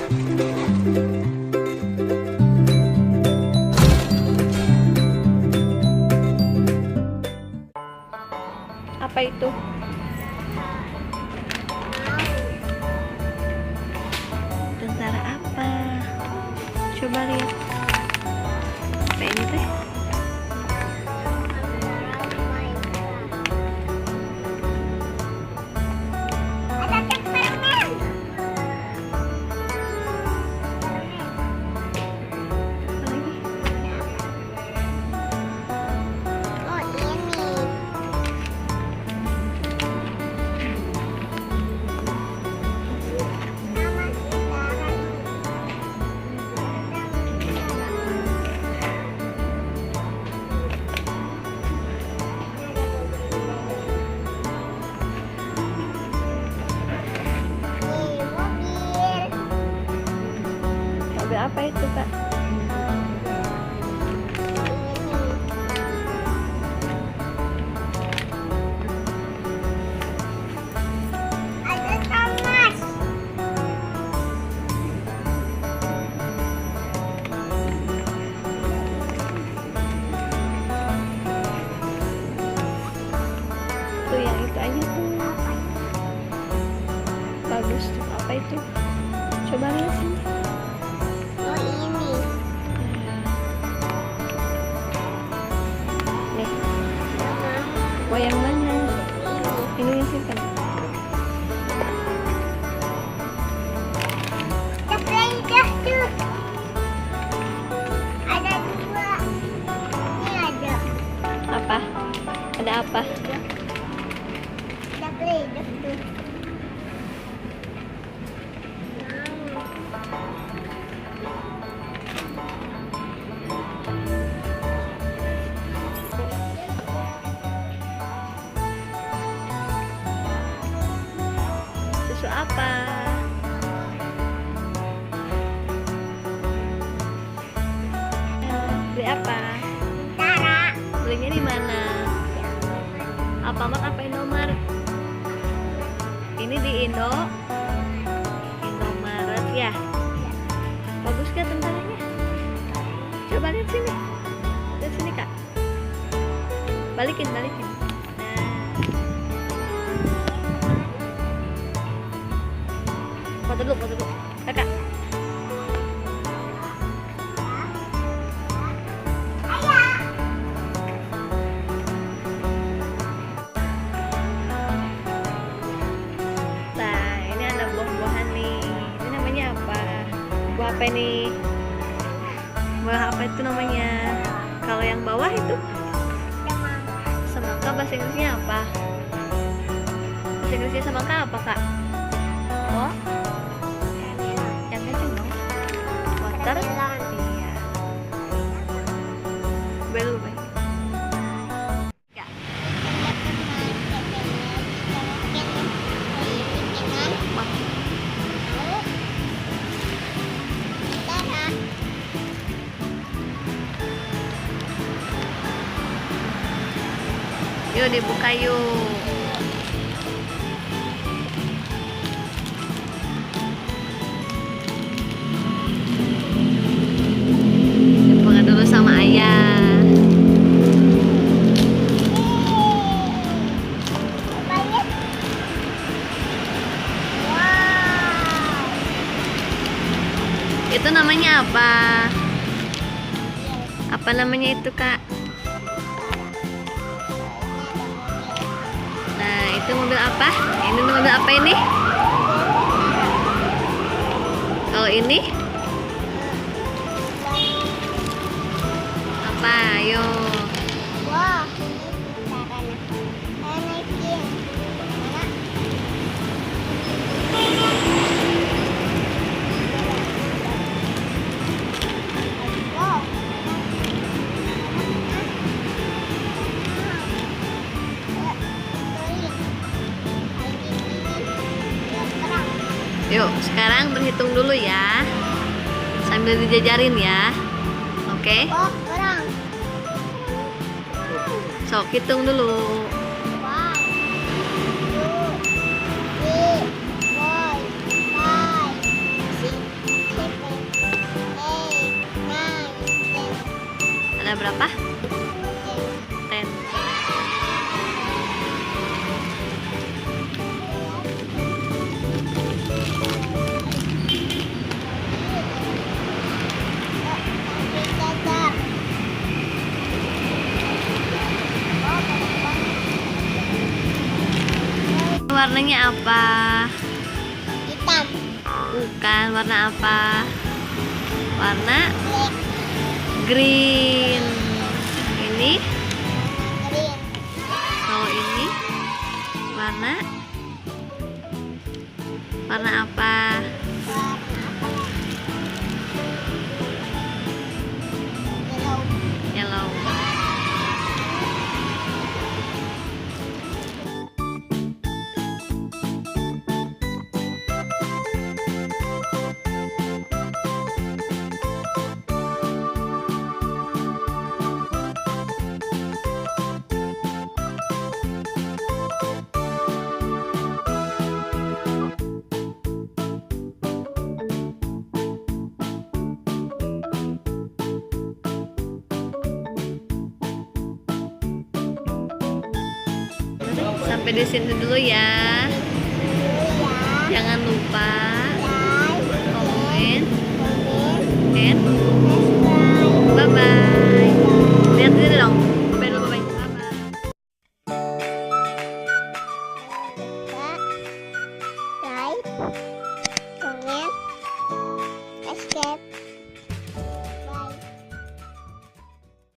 Apa itu? Tentara apa? Coba lihat. Apa ini teh? Ada Superman. Apa lagi? Oh ini. Nama saudara ini mobil. Mobil apa itu, Kak? Ada Thomas. Tuh yang itu aja tuh. Bagus tuh. Apa itu? Coba lihat sini. Oh ini. Nih. Oh yang mana? Ini yang simpan. Sepeda tuh. Ada dua. Ini ada. Apa? Ada apa? Ada sepeda tuh. Susu apa? Beli apa? Tara. Belinya di mana? Alfamart apa Indomaret? Ini di Indomaret ya. Bagus gak tentaranya? Coba lihat sini. Lihat sini, Kak. Balikin. Nah. Foto dulu. Kakak. Nah, ini ada buah-buahan nih. Ini namanya apa? Buah apa ini? Buah apa itu namanya? Kalau yang bawah itu semangka, bahasa Inggrisnya apa? Bahasa Inggrisnya semangka apa, Kak? Oh, yang kenceng dong. Water. Iya. Belum. Ya. Yuk dibuka yuk. Dibuka dulu sama ayah. Itu namanya apa? Apa namanya itu, Kak? Nah, itu mobil apa? Ini mobil apa ini? Kalau ini? Apa? Ayo. Wah, caranya. Saya naikin. Mana? Wow. Yuk, sekarang berhitung dulu ya. Sambil dijajarin ya. Oke? Oh, orang. Sok, hitung dulu. 1, 2, 3, 4, 5, 6, warnanya apa? Hitam. Bukan, warna apa? Warna Black. green. Ini Green. kalau ini warna apa? Warna apa? Yellow. Yellow. Sampai di sini dulu ya. Dulu ya. Jangan lupa Like, komen comment, and subscribe. bye bye.